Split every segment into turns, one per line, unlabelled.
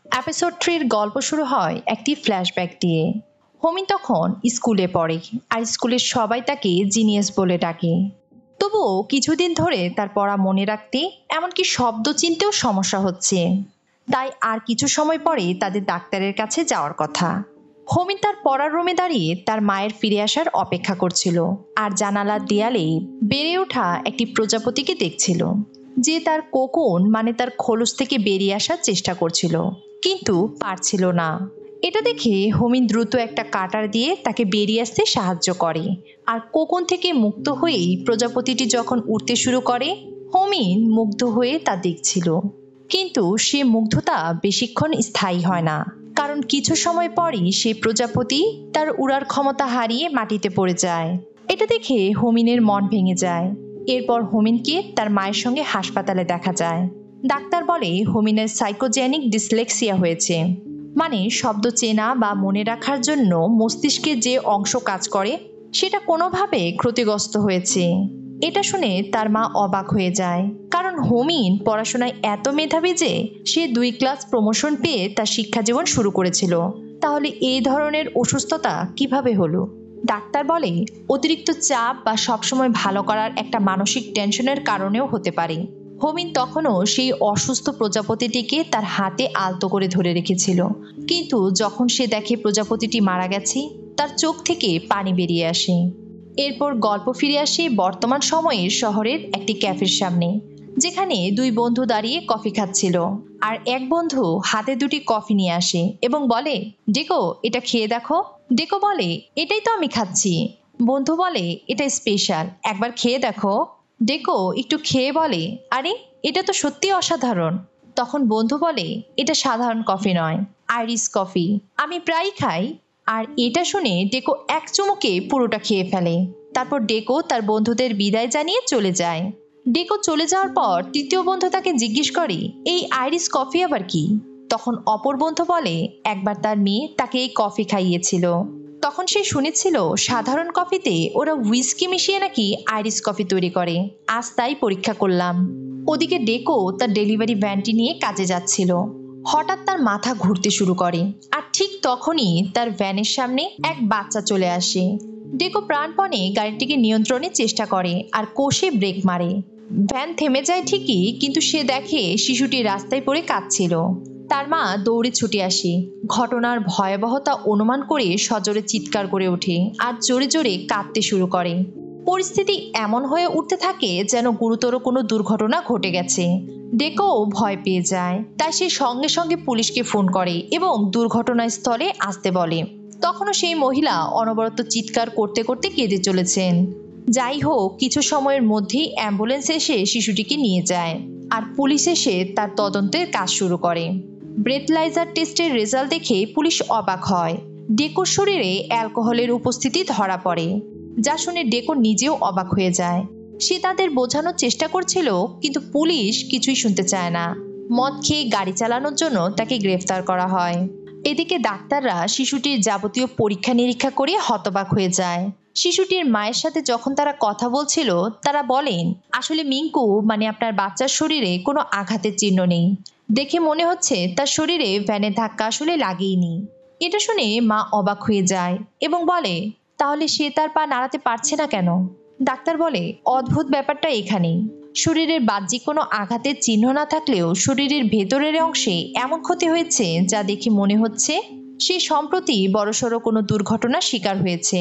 Episode 3 এর গল্প শুরু হয় একটি ফ্ল্যাশব্যাক দিয়ে। হোমিন তখন স্কুলে পড়ে আর স্কুলের সবাই তাকে জিনিয়াস বলে ডাকে। তবুও কিছুদিন ধরে তার পড়া মনে রাখতে এমনকি শব্দ চিনতেও সমস্যা হচ্ছে। তাই আর কিছু সময় পরে তাদের ডাক্তারের কাছে যাওয়ার কথা। হোমিন তার পড়ার রুমে দাঁড়িয়ে তার মায়ের ফিরে আসার অপেক্ষা করছিল আর জানালার দেয়ালে বেড়ে ওঠা একটি প্রজাপতিকে দেখছিল, যে তার কোকুন মানে তার খোলস থেকে বেরিয়ে আসার চেষ্টা করছিল কিন্তু পারছিল না। এটা দেখে হোমিন দ্রুত একটা কাটার দিয়ে তাকে বেরিয়ে আসতে সাহায্য করে আর কোকুন থেকে মুক্ত হয়েই প্রজাপতিটি যখন উঠতে শুরু করে, হোমিন মুগ্ধ হয়ে তা দেখছিল। কিন্তু সে মুগ্ধতা বেশিক্ষণ স্থায়ী হয় না, কারণ কিছু সময় পরই সেই প্রজাপতি তার উড়ার ক্ষমতা হারিয়ে মাটিতে পড়ে যায়। এটা দেখে হোমিনের মন ভেঙে যায়। এরপর হোমিনকে তার মায়ের সঙ্গে হাসপাতালে দেখা যায়। ডাক্তার বলে হোমিনের সাইকোজেনিক ডিসলেক্সিয়া হয়েছে, মানে শব্দ চেনা বা মনে রাখার জন্য মস্তিষ্কে যে অংশ কাজ করে সেটা কোনোভাবে ক্ষতিগ্রস্ত হয়েছে। এটা শুনে তার মা অবাক হয়ে যায়, কারণ হোমিন পড়াশোনায় এত মেধাবী যে সে 2 ক্লাস প্রমোশন পেয়ে তার শিক্ষা জীবন শুরু করেছিল। তাহলে এই ধরনের অসুস্থতা কিভাবে হলো? ডাক্তার বলে অতিরিক্ত চাপ বা সবসময় ভালো করার একটা মানসিক টেনশনের কারণেও হতে পারে। হোমিন তখনও সেই অসুস্থ প্রজাপতিটিকে তার হাতে আলতো করে ধরে রেখেছিল, কিন্তু যখন সে দেখে প্রজাপতিটি মারা গেছে তার চোখ থেকে পানি বেরিয়ে আসে। এরপর গল্প ফিরে আসে বর্তমান সময়ের শহরের একটি ক্যাফের সামনে, যেখানে 2 বন্ধু দাঁড়িয়ে কফি খাচ্ছিল। আর এক বন্ধু হাতে 2টি কফি নিয়ে আসে এবং বলে, ডেকো এটা খেয়ে দেখো। ডেকো বলে, এটাই তো আমি খাচ্ছি। বন্ধু বলে, এটা স্পেশাল, একবার খেয়ে দেখো। ডেকো একটু খেয়ে বলে, আরে এটা তো সত্যি অসাধারণ। তখন বন্ধু বলে, এটা সাধারণ কফি নয়, আইরিশ কফি, আমি প্রায়ই খাই। আর এটা শুনে ডেকো এক চুমুকে পুরোটা খেয়ে ফেলে। তারপর ডেকো তার বন্ধুদের বিদায় জানিয়ে চলে যায়। ডেকো চলে যাওয়ার পর তৃতীয় বন্ধু তাকে জিজ্ঞেস করে, এই আইরিশ কফি আবার কি? তখন অপর বন্ধু বলে, একবার তার মেয়ে তাকে এই কফি খাইয়েছিল, তখন সে শুনেছিল সাধারণ কফিতে ওরা হুইস্কি মিশিয়ে নাকি আইরিশ কফি তৈরি করে। আজ তাই পরীক্ষা করলাম। ওদিকে ডেকো তার ডেলিভারি ভ্যানটি নিয়ে কাজে যাচ্ছিল। হঠাৎ তার মাথা ঘুরতে শুরু করে আর ঠিক তখনই তার ভ্যানের সামনে এক বাচ্চা চলে আসে। ডেকো প্রাণপণে গাড়িটিকে নিয়ন্ত্রণের চেষ্টা করে আর কষে ব্রেক মারে। ভ্যান থেমে যায় ঠিকই, কিন্তু সে দেখে শিশুটি রাস্তায় পড়ে কাঁদছিল। তার মা দৌড়ে ছুটে আসে, ঘটনার ভয়াবহতা অনুমান করে সজোরে চিৎকার করে ওঠে আর জোরে জোরে কাঁদতে শুরু করে। পরিস্থিতি এমন হয়ে উঠতে থাকে যেন গুরুতর কোনো দুর্ঘটনা ঘটে গেছে। ডেকো ভয় পেয়ে যায়, তাই সে সঙ্গে সঙ্গে পুলিশকে ফোন করে এবং দুর্ঘটনাস্থলে আসতে বলে। তখনও সেই মহিলা অনবরত চিৎকার করতে করতে কেঁদে চলেছেন। যাই হোক, কিছু সময়ের মধ্যেই অ্যাম্বুলেন্স এসে শিশুটিকে নিয়ে যায় আর পুলিশ এসে তার তদন্তের কাজ শুরু করে। ব্রেথলাইজার টেস্টের রেজাল্ট দেখে পুলিশ অবাক হয়। ডেকোর শরীরে অ্যালকোহলের উপস্থিতি ধরা পড়ে, যা শুনে ডেকো নিজেও অবাক হয়ে যায়। সে তাদের বোঝানোর চেষ্টা করছিল, কিন্তু পুলিশ কিছুই শুনতে চায় না। মদ খেয়ে গাড়ি চালানোর জন্য তাকে গ্রেফতার করা হয়। এদিকে ডাক্তাররা শিশুটির যাবতীয় পরীক্ষা নিরীক্ষা করে হতবাক হয়ে যায়। শিশুটির মায়ের সাথে যখন তারা কথা বলছিল, তারা বলেন, আসলে মিঙ্কু মানে আপনার বাচ্চার শরীরে কোনো আঘাতের চিহ্ন নেই। দেখে মনে হচ্ছে তার শরীরে ভ্যানের ধাক্কা আসলে লাগেইনি। এটা শুনে মা অবাক হয়ে যায় এবং বলে, তাহলে সে তার পা নাড়াতে পারছে না কেন? ডাক্তার বলে, অদ্ভুত ব্যাপারটা এখানেই। শরীরের বাহ্যিক কোনো আঘাতের চিহ্ন না থাকলেও শরীরের ভেতরের অংশে এমন ক্ষতি হয়েছে যা দেখে মনে হচ্ছে সে সম্প্রতি বড়সড় কোনো দুর্ঘটনার শিকার হয়েছে।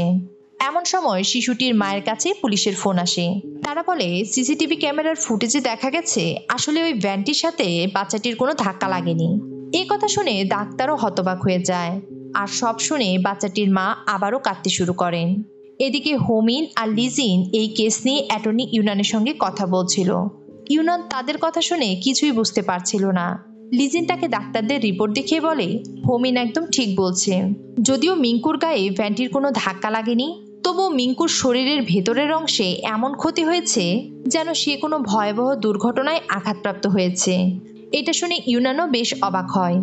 এমন সময় শিশুটির মায়ের কাছে পুলিশের ফোন আসে। তারা বলে, সিসিটিভি ক্যামেরার ফুটেজে দেখা গেছে আসলে ওই ভ্যানটির সাথে বাচ্চাটির কোনো ধাক্কা লাগেনি। এই কথা শুনে ডাক্তারও হতবাক হয়ে যায় আর সব শুনে বাচ্চাটির মা আবারও কাঁদতে শুরু করেন। এদিকে হোমিন আর লিজিন এই কেস নিয়ে অ্যাটর্নি ইউনানের সঙ্গে কথা বলছিল। ইউনান তাদের কথা শুনে কিছুই বুঝতে পারছিল না। লিজিন তাকে ডাক্তারদের রিপোর্ট দেখিয়ে বলে, হোমিন একদম ঠিক বলছে। যদিও মিঙ্কুর গায়ে ভ্যানটির কোনো ধাক্কা লাগেনি, তবুও মিঙ্কুর শরীরের ভেতরের অংশে এমন ক্ষতি হয়েছে যেন সে কোনো ভয়াবহ দুর্ঘটনায় আঘাতপ্রাপ্ত হয়েছে। এটা শুনে ইউনানও বেশ অবাক হয়।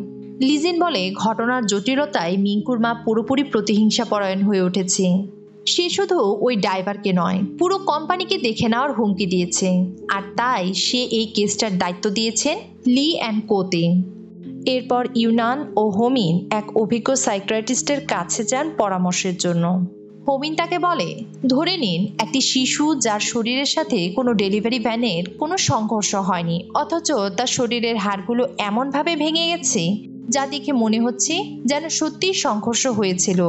লিজিন বলে, ঘটনার জটিলতায় মিঙ্কুর মা পুরোপুরি প্রতিহিংসাপরায়ণ হয়ে উঠেছে। সে শুধু ওই ড্রাইভারকে নয়, পুরো কোম্পানিকে দেখে নেওয়ার হুমকি দিয়েছে, আর তাই সে এই কেসটার দায়িত্ব দিয়েছেন লি অ্যান্ড কোতে। এরপর ইউনান ও হোমিন এক অভিজ্ঞ সাইকিয়াট্রিস্টের কাছে যান পরামর্শের জন্য। হোমিন তাকে বলে, ধরে নিন একটি শিশু যার শরীরের সাথে কোনো ডেলিভারি ভ্যানের কোনো সংঘর্ষ হয়নি, অথচ তার শরীরের হাড়গুলো এমনভাবে ভেঙে গেছে যা দেখে মনে হচ্ছে যেন সত্যিই সংঘর্ষ হয়েছিল।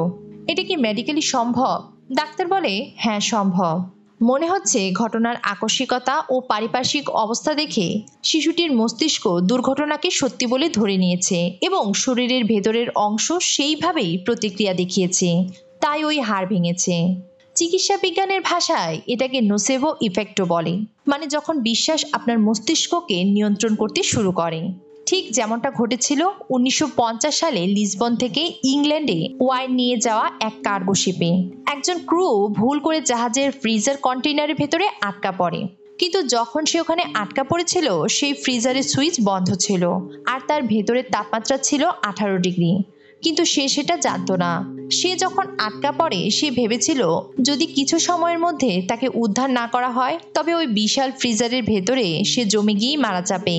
এটা কি মেডিকেলি সম্ভব? ডাক্তার বলে, হ্যাঁ সম্ভব। মনে হচ্ছে ঘটনার আকস্মিকতা ও পারিপার্শ্বিক অবস্থা দেখে শিশুটির মস্তিষ্ক দুর্ঘটনাকে সত্যি বলে ধরে নিয়েছে এবং শরীরের ভেতরের অংশ সেইভাবেই প্রতিক্রিয়া দেখিয়েছে, তাই ওই হাড় ভেঙেছে। চিকিৎসা বিজ্ঞানের ভাষায় এটাকে নোসেভো ইফেক্টও বলে, মানে যখন বিশ্বাস আপনার মস্তিষ্ককে নিয়ন্ত্রণ করতে শুরু করে। ঠিক যেমনটা ঘটেছিল 1950 সালে লিসবন থেকে ইংল্যান্ডে ওয়াইন নিয়ে যাওয়া এক কার্গো শিপে। একজন ক্রু ভুল করে জাহাজের ফ্রিজার কন্টেইনারের ভেতরে আটকা পড়ে, কিন্তু যখন সে ওখানে আটকা পড়েছিল সেই ফ্রিজারের সুইচ বন্ধ ছিল আর তার ভেতরের তাপমাত্রা ছিল 18 ডিগ্রি, কিন্তু সে সেটা জানতো না। সে যখন আটকা পড়ে সে ভেবেছিল যদি কিছু সময়ের মধ্যে তাকে উদ্ধার না করা হয় তবে ওই বিশাল ফ্রিজারের ভেতরে সে জমে গিয়ে মারা যাবে,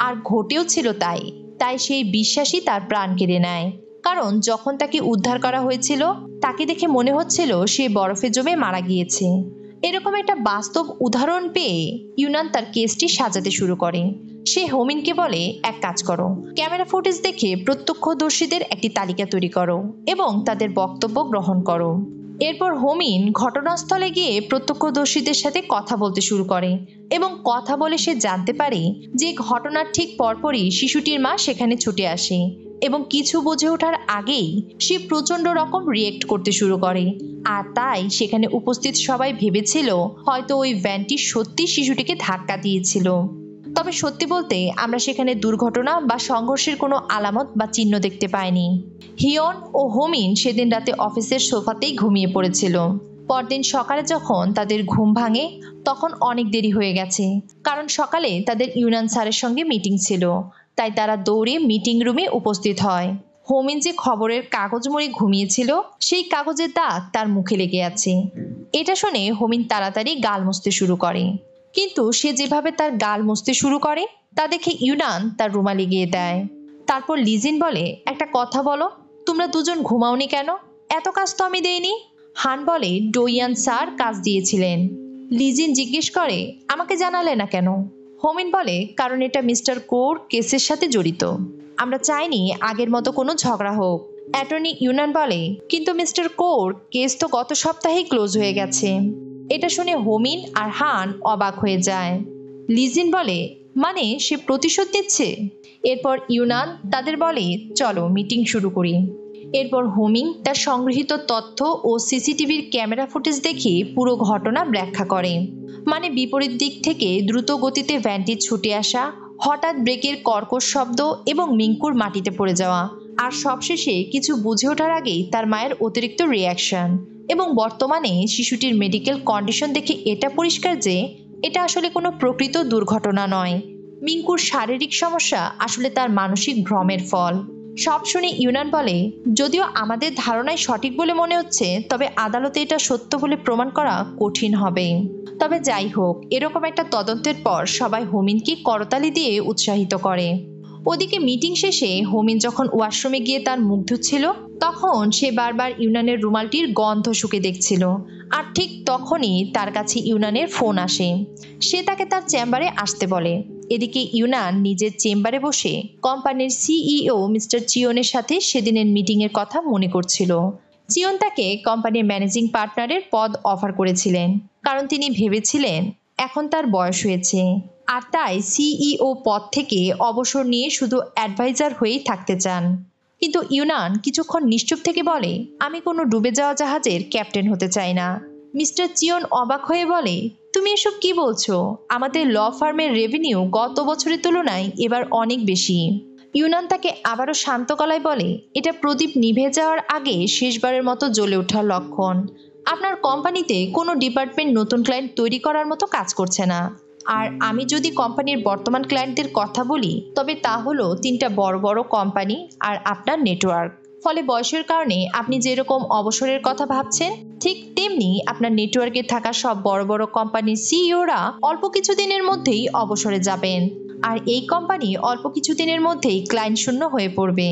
আর ঘটেও ছিল তাই। তাই সেই বিশ্বাসই তার প্রাণ কেড়ে নেয়, কারণ যখন তাকে উদ্ধার করা হয়েছিল তাকে দেখে মনে হচ্ছিল সে বরফে জমে মারা গিয়েছে। এরকম একটা বাস্তব উদাহরণ পেয়ে ইউনান তার কেসটি সাজাতে শুরু করে। সে হোমিনকে বলে, এক কাজ করো, ক্যামেরা ফুটেজ দেখে প্রত্যক্ষদর্শীদের একটি তালিকা তৈরি করো এবং তাদের বক্তব্য গ্রহণ করো। এরপর হোমিন ঘটনাস্থলে গিয়ে প্রত্যক্ষদর্শীদের সাথে কথা বলতে শুরু করে এবং কথা বলে সে জানতে পারে যে ঘটনার ঠিক পরপরই শিশুটির মা সেখানে ছুটে আসে এবং কিছু বুঝে ওঠার আগেই সে প্রচণ্ড রকম রিয়েক্ট করতে শুরু করে। আর তাই সেখানে উপস্থিত সবাই ভেবেছিল হয়তো ওই ভ্যানটি সত্যি শিশুটিকে ধাক্কা দিয়েছিল। তবে সত্যি বলতে আমরা সেখানে দুর্ঘটনা বা সংঘর্ষের কোনো আলামত বা চিহ্ন দেখতে পাইনি। হিয়ন ও হোমিন সেদিন রাতে অফিসের সোফাতেই ঘুমিয়ে পড়েছিল। পরদিন সকালে যখন তাদের ঘুম ভাঙে তখন অনেক দেরি হয়ে গেছে, কারণ সকালে তাদের ইউনান স্যারের সঙ্গে মিটিং ছিল, তাই তারা দৌড়ে মিটিং রুমে উপস্থিত হয়। হোমিন যে খবরের কাগজ মুড়ে ঘুমিয়েছিল সেই কাগজের দাগ তার মুখে লেগে আছে। এটা শুনে হোমিন তাড়াতাড়ি গাল মুছতে শুরু করে, কিন্তু সে যেভাবে তার গাল মুছতে শুরু করে তা দেখে ইউনান তার রুমালে গিয়ে দেয়। তারপর লিজিন বলে, একটা কথা বলো, তোমরা দুজন ঘুমাওনি কেন? এত কাজ তো আমি দেইনি। হান বলে, ডোইয়ান স্যার কাজ দিয়েছিলেন। লিজিন জিজ্ঞেস করে, আমাকে জানালে না কেন? হোমিন বলে, কারণ এটা মিস্টার কোর কেসের সাথে জড়িত, আমরা চাইনি আগের মতো কোনো ঝগড়া হোক। অ্যাটর্নি ইউনান বলে, কিন্তু মিস্টার কোর কেস তো গত সপ্তাহেই ক্লোজ হয়ে গেছে। এটা শুনে হোমিন আর হান অবাক হয়ে যায়। লিজিন বলে, মানে সে প্রতিশোধ নিচ্ছে? এরপর ইউনান তাদের বলে, চলো মিটিং শুরু করি। এরপর হোমিন তার সংগৃহীত তথ্য ও সিসিটিভির ক্যামেরা ফুটেজ দেখে পুরো ঘটনা ব্যাখ্যা করে। মানে বিপরীত দিক থেকে দ্রুত গতিতে ভ্যানটি ছুটে আসা, হঠাৎ ব্রেকের কর্কশ শব্দ এবং মিঙ্কুর মাটিতে পড়ে যাওয়া, আর সবশেষে কিছু বুঝে ওঠার আগেই তার মায়ের অতিরিক্ত রিয়াকশন। এবং বর্তমানে শিশুটির মেডিকেল কন্ডিশন দেখে এটা পরিষ্কার যে এটা আসলে কোনো প্রকৃত দুর্ঘটনা নয়। মিঙ্কুর শারীরিক সমস্যা আসলে তার মানসিক ভ্রমের ফল। সব শুনে ইউনান বলে, যদিও আমাদের ধারণাই সঠিক বলে মনে হচ্ছে, তবে আদালতে এটা সত্য বলে প্রমাণ করা কঠিন হবে। তবে যাই হোক, এরকম একটা তদন্তের পর সবাই হোমিনকে করতালি দিয়ে উৎসাহিত করে। ওদিকে মিটিং শেষে হোমিন যখন ওয়াশরুমে গিয়ে তার মুখ ধুচ্ছিল তখন সে বারবার ইউনানের রুমালটির গন্ধ শুকে দেখছিল। আর ঠিক তখনই তার কাছে ইউনানের ফোন আসে। সে তাকে তার চেম্বারে আসতে বলে। এদিকে ইউনান নিজের চেম্বারে বসে কোম্পানির সিইও মিস্টার চিয়নের সাথে সেদিনের মিটিংয়ের কথা মনে করছিল। চিয়ন তাকে কোম্পানির ম্যানেজিং পার্টনারের পদ অফার করেছিলেন, কারণ তিনি ভেবেছিলেন এখন তার বয়স হয়েছে আর তাই সিইও পদ থেকে অবসর নিয়ে শুধু অ্যাডভাইজার হয়েই থাকতে চান। কিন্তু ইউনান কিছুক্ষণ নিশ্চুপ থেকে বলে, আমি কোনো ডুবে যাওয়া জাহাজের ক্যাপ্টেন হতে চাই না। মিস্টার চিয়ন অবাক হয়ে বলে, তুমি এসব কি বলছো? আমাদের ল ফার্মের রেভিনিউ গত বছরের তুলনায় এবার অনেক বেশি। ইউনান তাকে আবারও শান্ত গলায় বলে, এটা প্রদীপ নিভে যাওয়ার আগে শেষবারের মতো জ্বলে ওঠার লক্ষণ। আপনার কোম্পানিতে কোনো ডিপার্টমেন্ট নতুন ক্লায়েন্ট তৈরি করার মতো কাজ করছে না। আর আমি যদি কোম্পানির বর্তমান ক্লায়েন্টদের কথা বলি তবে তা হলো 3টা বড় বড় কোম্পানি আর আপনার নেটওয়ার্ক। ফলে বয়সের কারণে আপনি যেরকম অবসরের কথা ভাবছেন ঠিক তেমনি আপনার নেটওয়ার্কে থাকা সব বড় বড় কোম্পানির সিইওরা অল্প কিছুদিনের মধ্যেই অবসরে যাবেন। আর এই কোম্পানি অল্প কিছুদিনের মধ্যেই ক্লায়েন্ট শূন্য হয়ে পড়বে।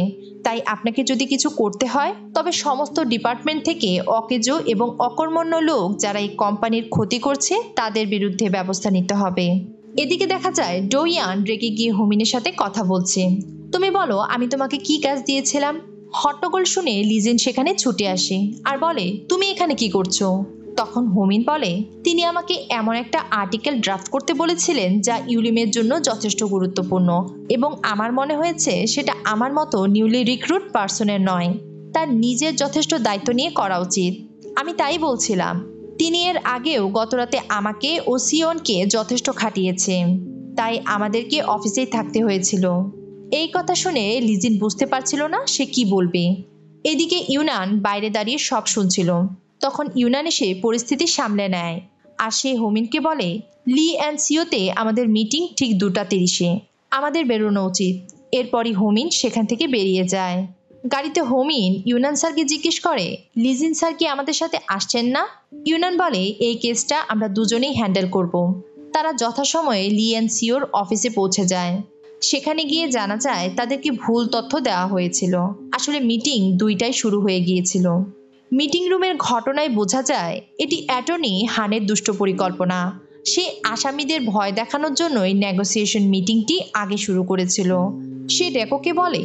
তাই আপনাকে যদি কিছু করতে হয় তবে সমস্ত ডিপার্টমেন্ট থেকে অকেজো এবং অকর্মণ্য লোক যারা এই কোম্পানির ক্ষতি করছে তাদের বিরুদ্ধে ব্যবস্থা নিতে হবে। এদিকে দেখা যায় ডোয়ান রেগে গিয়ে হোমিনের সাথে কথা বলছে। তুমি বলো আমি তোমাকে কি কাজ দিয়েছিলাম? হট্টগোল শুনে লিজেন সেখানে ছুটে আসে আর বলে, তুমি এখানে কি করছো? তখন হোমিন বলে, তিনি আমাকে এমন একটা আর্টিকেল ড্রাফট করতে বলেছিলেন যা ইউলিমের জন্য যথেষ্ট গুরুত্বপূর্ণ এবং আমার মনে হয়েছে সেটা আমার মতো নিউলি রিক্রুট পার্সনের নয়, তার নিজের যথেষ্ট দায়িত্ব নিয়ে করা উচিত। আমি তাই বলছিলাম। তিনি এর আগেও গতরাতে আমাকে ও সিয়নকে যথেষ্ট খাটিয়েছে, তাই আমাদেরকে অফিসেই থাকতে হয়েছিল। এই কথা শুনে লিজিন বুঝতে পারছিল না সে কি বলবে। এদিকে ইউনান বাইরে দাঁড়িয়ে সব শুনছিল। তখন ইউনান এসে পরিস্থিতি সামলে নেয় আর সে হোমিনকে বলে, লি অ্যান্ড সিওতে আমাদের মিটিং ঠিক 2:30-এ, আমাদের বেরোনো উচিত। এরপরই হোমিন সেখান থেকে বেরিয়ে যায়। গাড়িতে হোমিন ইউনান স্যারকে জিজ্ঞেস করে, লিজিন স্যার কি আমাদের সাথে আসছেন না? ইউনান বলে, এই কেসটা আমরা দুজনেই হ্যান্ডেল করব। তারা যথাসময়ে লি অ্যান্ড সিওর অফিসে পৌঁছে যায়। সেখানে গিয়ে জানা যায় তাদেরকে ভুল তথ্য দেওয়া হয়েছিল। আসলে মিটিং 2টায় শুরু হয়ে গিয়েছিল। মিটিং রুমের ঘটনায় বোঝা যায় এটি অ্যাটর্নি হানের দুষ্ট পরিকল্পনা। সে আসামিদের ভয় দেখানোর জন্যই নেগোসিয়েশন মিটিংটি আগে শুরু করেছিল। সে ডেকোকে বলে,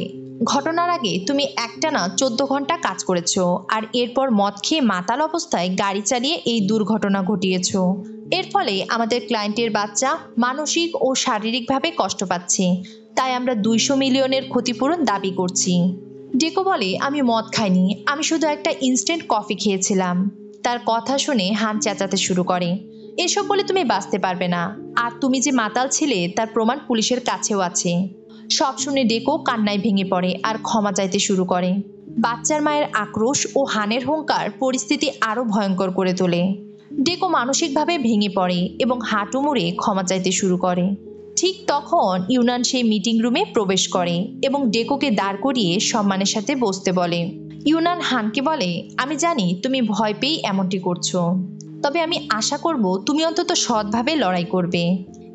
ঘটনার আগে তুমি একটানা 14 ঘন্টা কাজ করেছো আর এরপর মদ খেয়ে মাতাল অবস্থায় গাড়ি চালিয়ে এই দুর্ঘটনা ঘটিয়েছো। এর ফলে আমাদের ক্লায়েন্টের বাচ্চা মানসিক ও শারীরিকভাবে কষ্ট পাচ্ছে, তাই আমরা 200 মিলিয়নের ক্ষতিপূরণ দাবি করছি। ডেকো বলে, আমি মদ খাইনি, আমি শুধু একটা ইনস্ট্যান্ট কফি খেয়েছিলাম। তার কথা শুনে হান চেঁচাতে শুরু করে, এসব বলে তুমি বাঁচতে পারবে না, আর তুমি যে মাতাল ছিলে তার প্রমাণ পুলিশের কাছেও আছে। সব শুনে ডেকো কান্নায় ভেঙে পড়ে আর ক্ষমা চাইতে শুরু করে। বাচ্চার মায়ের আক্রোশ ও হানের হুঙ্কার পরিস্থিতি আরো ভয়ঙ্কর করে তোলে। ডেকো মানসিকভাবে ভেঙে পড়ে এবং হাঁটু মুড়ে ক্ষমা চাইতে শুরু করে। ঠিক তখন ইউনান সেই মিটিং রুমে প্রবেশ করে এবং ডেকোকে দাঁড় করিয়ে সম্মানের সাথে বসতে বলে। ইউনান হানকে বলে, আমি জানি তুমি ভয় পেয়েই এমনটি করছো, তবে আমি আশা করব তুমি অন্তত সৎভাবে লড়াই করবে।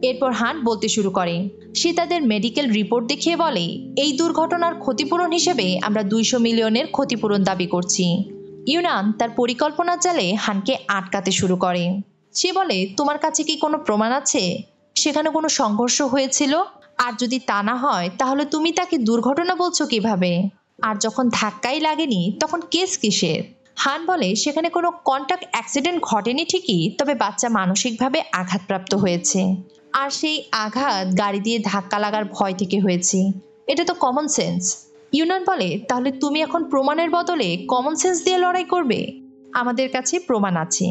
এরপর হান বলতে শুরু করে। সে তাদের মেডিকেল রিপোর্ট দেখিয়ে বলে, এই দুর্ঘটনার ক্ষতিপূরণ হিসেবে আমরা 200 মিলিয়নের ক্ষতিপূরণ দাবি করছি। ইউনান তার পরিকল্পনার জালে হানকে আটকাতে শুরু করে। সে বলে, তোমার কাছে কি কোনো প্রমাণ আছে সেখানে কোনো সংঘর্ষ হয়েছিল? আর যদি তা না হয় তাহলে তুমি তাকে দুর্ঘটনা বলছো কিভাবে? আর যখন ধাক্কাই লাগেনি তখন কেস কিসের? হান বলে, সেখানে কোনো কন্টাক্ট অ্যাক্সিডেন্ট ঘটেনি ঠিকই, তবে বাচ্চা মানসিকভাবে আঘাতপ্রাপ্ত হয়েছে। আর সেই আঘাত গাড়ি দিয়ে ধাক্কা লাগার ভয় থেকে হয়েছে। এটা তো কমন সেন্স। ইউনান বলে, তাহলে তুমি এখন প্রমাণের বদলে কমন সেন্স দিয়ে লড়াই করবে? আমাদের কাছে প্রমাণ আছে,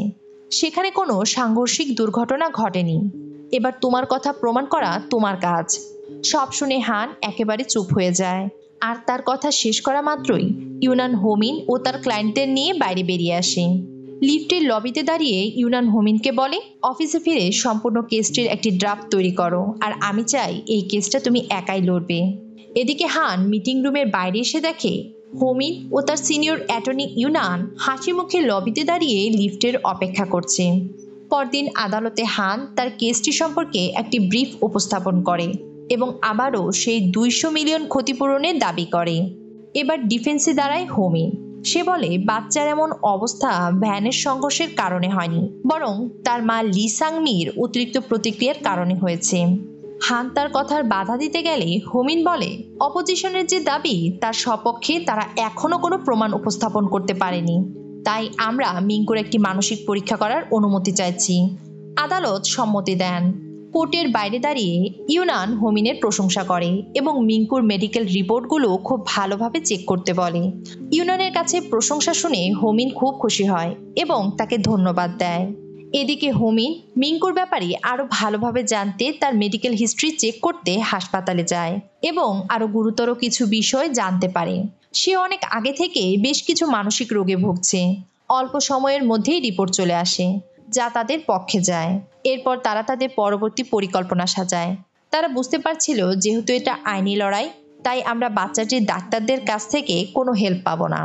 সেখানে কোনো সাংঘর্ষিক দুর্ঘটনা ঘটেনি। এবার তোমার কথা প্রমাণ করা তোমার কাজ। সব শুনে হান একেবারে চুপ হয়ে যায়। আর তার কথা শেষ করা মাত্রই ইউনান হোমিন ও তার ক্লায়েন্টদের নিয়ে বাইরে বেরিয়ে আসে। লিফটের লবিতে দাঁড়িয়ে ইউনান হোমিনকে বলে, অফিসে ফিরে সম্পূর্ণ কেসটির একটি ড্রাফট তৈরি করো, আর আমি চাই এই কেসটা তুমি একাই লড়বে। এদিকে হান মিটিং রুমের বাইরে এসে দেখে হোমিন ও তার সিনিয়র অ্যাটর্নি ইউনান হাসি মুখে লবিতে দাঁড়িয়ে লিফটের অপেক্ষা করছে। পরদিন আদালতে হান তার কেসটি সম্পর্কে একটি ব্রিফ উপস্থাপন করে এবং আবারও সেই 200 মিলিয়ন ক্ষতিপূরণের দাবি করে। এবার ডিফেন্সে দাঁড়ায় হোমিন। সে বলে, বাচ্চার এমন অবস্থা ভ্যানের সংঘর্ষের কারণে হয়নি, বরং তার মা লি সাংমির অতিরিক্ত প্রতিক্রিয়ার কারণে হয়েছে। হান তার কথার বাধা দিতে গেলে হোমিন বলে, অপোজিশনের যে দাবি তার সপক্ষে তারা এখনো কোনো প্রমাণ উপস্থাপন করতে পারেনি, তাই আমরা মিঙ্কুর একটি মানসিক পরীক্ষা করার অনুমতি চাইছি। আদালত সম্মতি দেন। কোর্টের বাইরে দাঁড়িয়ে ইউনান হোমিনের প্রশংসা করে এবং মিঙ্কুর মেডিকেল রিপোর্টগুলো খুব ভালোভাবে চেক করতে বলে। ইউনানের কাছে প্রশংসা শুনে হোমিন খুব খুশি হয় এবং তাকে ধন্যবাদ দেয়। এদিকে হোমিন মিঙ্কুর ব্যাপারে আরো ভালোভাবে জানতে তার মেডিকেল হিস্ট্রি চেক করতে হাসপাতালে যায় এবং আরো গুরুতর কিছু বিষয় জানতে পারে। সে অনেক আগে থেকে বেশ কিছু মানসিক রোগে ভুগছে। অল্প সময়ের মধ্যেই রিপোর্ট চলে আসে, যা তাদের পক্ষে যায়। এরপর তারা তাদের পরবর্তী পরিকল্পনা সাজায়। তারা বুঝতে পারছিল যেহেতু এটা আইনি লড়াই, তাই আমরা বাচ্চাটির ডাক্তারদের কাছ থেকে কোনো হেল্প পাবো না।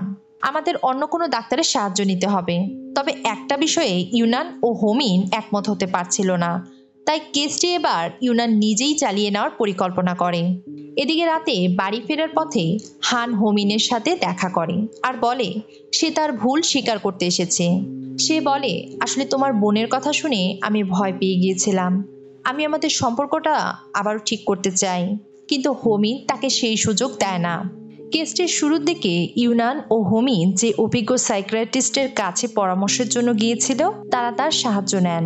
আমাদের অন্য কোনো ডাক্তারের সাহায্য নিতে হবে। তবে একটা বিষয়ে ইউনান ও হোমিন একমত হতে পারছিল না, তাই কেসটি এবার ইউনান নিজেই চালিয়ে নেওয়ার পরিকল্পনা করে। এদিকে রাতে বাড়ি ফেরার পথে হান হোমিনের সাথে দেখা করে আর বলে সে তার ভুল স্বীকার করতে এসেছে। সে বলে, আসলে তোমার বোনের কথা শুনে আমি ভয় পেয়ে গিয়েছিলাম। আমি আমাদের সম্পর্কটা আবারও ঠিক করতে চাই, কিন্তু হোমিন তাকে সেই সুযোগ দেয় না। কেসটির শুরুর দিকে ইউনান ও হোমিন যে অভিজ্ঞ সাইকিয়াট্রিস্টের কাছে পরামর্শের জন্য গিয়েছিল তারা তার সাহায্য নেন।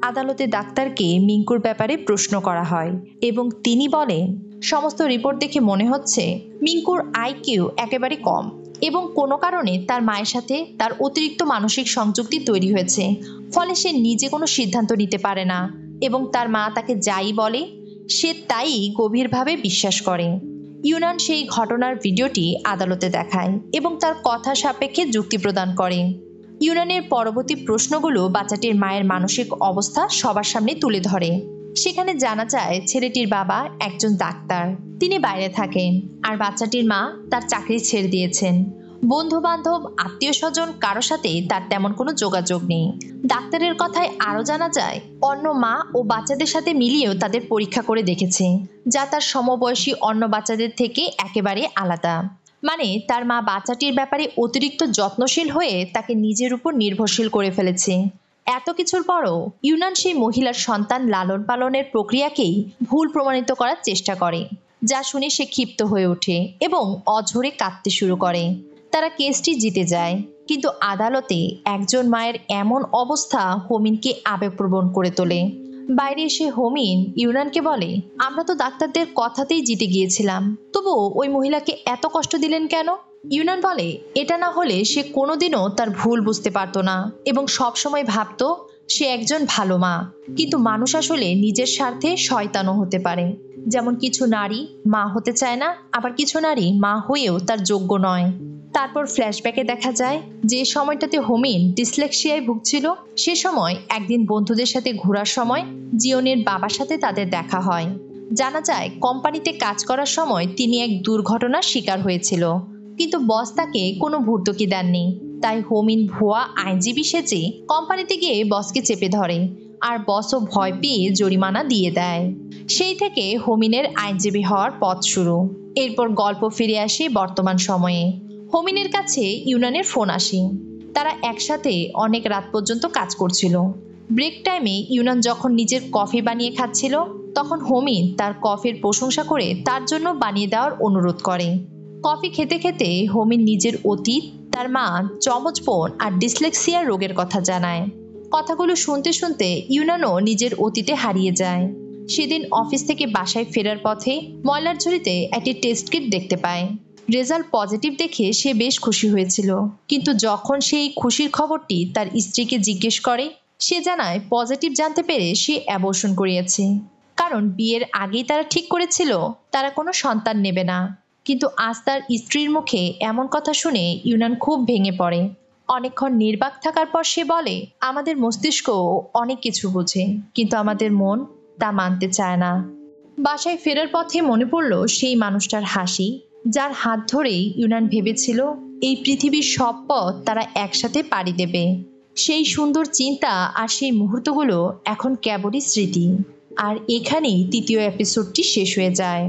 আদালতে ডাক্তারকে মিঙ্কুর ব্যাপারে প্রশ্ন করা হয় এবং তিনি বলেন, সমস্ত রিপোর্ট দেখে মনে হচ্ছে মিঙ্কুর আইকিউ একেবারে কম এবং কোনো কারণে তার মায়ের সাথে তার অতিরিক্ত মানসিক সংযুক্তি তৈরি হয়েছে, ফলে সে নিজে কোনো সিদ্ধান্ত নিতে পারে না এবং তার মা তাকে যাই বলে সে তাই গভীরভাবে বিশ্বাস করে। ইউনান সেই ঘটনার ভিডিওটি আদালতে দেখায় এবং তার কথা সাপেক্ষে যুক্তি প্রদান করে। ইউনানের পরবর্তী প্রশ্নগুলো বাচ্চাটির মায়ের মানসিক অবস্থা সবার সামনে তুলে ধরে। সেখানে জানা যায় ছেলেটির বাবা একজন ডাক্তার, তিনি বাইরে থাকেন আর বাচ্চাটির মা তার চাকরি ছেড়ে দিয়েছেন। বন্ধু বান্ধব আত্মীয় স্বজন কারো সাথে তার তেমন কোনো যোগাযোগ নেই। ডাক্তারের কথায় আরও জানা যায় অন্য মা ও বাচ্চাদের সাথে মিলিয়েও তাদের পরীক্ষা করে দেখেছে, যা তার সমবয়সী অন্য বাচ্চাদের থেকে একেবারে আলাদা। মানে তার মা বাচ্চাটির ব্যাপারে অতিরিক্ত যত্নশীল হয়ে তাকে নিজের উপর নির্ভরশীল করে ফেলেছে। এত কিছুর পরও ইউনান সেই মহিলার সন্তান লালন পালনের প্রক্রিয়াকেই ভুল প্রমাণিত করার চেষ্টা করে, যা শুনে সে ক্ষিপ্ত হয়ে ওঠে এবং অঝরে কাঁদতে শুরু করে। তারা কেসটি জিতে যায়, কিন্তু আদালতে একজন মায়ের এমন অবস্থা হোমিনকে আবেগপ্রবণ করে তোলে। বাইরে এসে হোমিন ইউনানকে বলে, আমরা তো ডাক্তারদের কথাতেই জিতে গিয়েছিলাম, তবুও ওই মহিলাকে এত কষ্ট দিলেন কেন? ইউনান বলে, এটা না হলে সে কোনোদিনও তার ভুল বুঝতে পারতো না এবং সবসময় ভাবতো সে একজন ভালো মা। কিন্তু মানুষ আসলে নিজের স্বার্থে শয়তানও হতে পারে। যেমন কিছু নারী মা হতে চায় না, আবার কিছু নারী মা হয়েও তার যোগ্য নয়। তারপর ফ্ল্যাশব্যাকে দেখা যায় যে সময়টাতে হোমিন ডিসলেক্সিয়ায় ভুগছিল, সে সময় একদিন বন্ধুদের সাথে ঘোরার সময় জিওনের বাবার সাথে তাদের দেখা হয়। জানা যায় কোম্পানিতে কাজ করার সময় তিনি এক দুর্ঘটনার শিকার হয়েছিল, কিন্তু বস তাকে কোনো ভর্তুকি দেননি। তাই হোমিন ভুয়া আইনজীবী সেজে কোম্পানিতে গিয়ে বসকে চেপে ধরে আর বসও ভয় পেয়ে জরিমানা দিয়ে দেয়। সেই থেকে হোমিনের আইনজীবী হওয়ার পথ শুরু। এরপর গল্প ফিরে আসে বর্তমান সময়ে। হোমিনের কাছে ইউনানের ফোন আসে। তারা একসাথে অনেক রাত পর্যন্ত কাজ করছিল। ব্রেক টাইমে ইউনান যখন নিজের কফি বানিয়ে খাচ্ছিল, তখন হোমিন তার কফির প্রশংসা করে তার জন্য বানিয়ে দেওয়ার অনুরোধ করে। কফি খেতে খেতে হোমিন নিজের অতীত, তার মা, চমচপন আর ডিসলেক্সিয়া রোগের কথা জানায়। কথাগুলো শুনতে শুনতে ইউনানও নিজের অতীতে হারিয়ে যায়। সেদিন অফিস থেকে বাসায় ফেরার পথে ময়লার ঝুড়িতে একটি টেস্ট কিট দেখতে পায়। রেজাল্ট পজিটিভ দেখে সে বেশ খুশি হয়েছিল, কিন্তু যখন সেই খুশির খবরটি তার স্ত্রীকে জিজ্ঞেস করে, সে জানায় পজিটিভ জানতে পেরে সে অ্যাবর্শন করিয়েছে, কারণ বিয়ের আগেই তারা ঠিক করেছিল তারা কোনো সন্তান নেবে না। কিন্তু আজ তার স্ত্রীর মুখে এমন কথা শুনে ইউনান খুব ভেঙে পড়ে। অনেকক্ষণ নির্বাক থাকার পর সে বলে, আমাদের মস্তিষ্ক অনেক কিছু বোঝে, কিন্তু আমাদের মন তা মানতে চায় না। বাসায় ফেরার পথে মনে পড়ল সেই মানুষটার হাসি, যার হাত ধরেই ইউনান ভেবেছিল এই পৃথিবীর সব পথ তারা একসাথে পাড়ি দেবে। সেই সুন্দর চিন্তা আর সেই মুহূর্তগুলো এখন কেবলই স্মৃতি। আর এখানেই তৃতীয় এপিসোডটি শেষ হয়ে যায়।